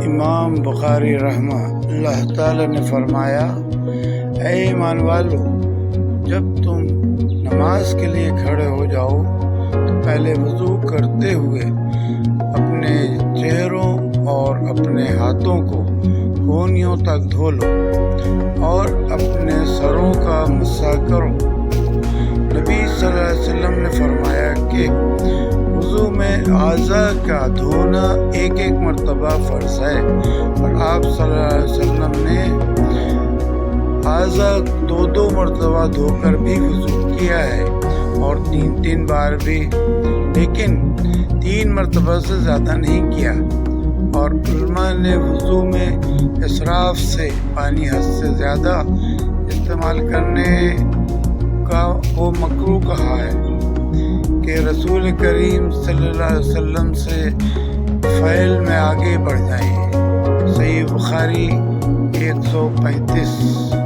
امام بخاری رحمہ اللہ تعالی نے فرمایا، اے ایمان والو، جب تم نماز کے لیے کھڑے ہو جاؤ تو پہلے وضو کرتے ہوئے اپنے چہروں اور اپنے ہاتھوں کو کونیوں تک دھو لو اور اپنے سروں کا مسح کرو۔ نبی صلی اللہ علیہ وسلم نے فرمایا کہ وضو میں اعضاء کا دھونا ایک مرتبہ فرض ہے، اور آپ صلی اللہ علیہ وسلم نے اعضاء دو مرتبہ دھو کر بھی وضو کیا ہے، اور تین بار بھی، لیکن 3 مرتبہ سے زیادہ نہیں کیا۔ اور علماء نے وضو میں اسراف سے پانی حد سے زیادہ استعمال کرنے کو مکروہ کہا ہے کہ رسول کریم صلی اللہ علیہ وسلم سے فعل میں آگے بڑھ جائیں۔ صحیح بخاری 135۔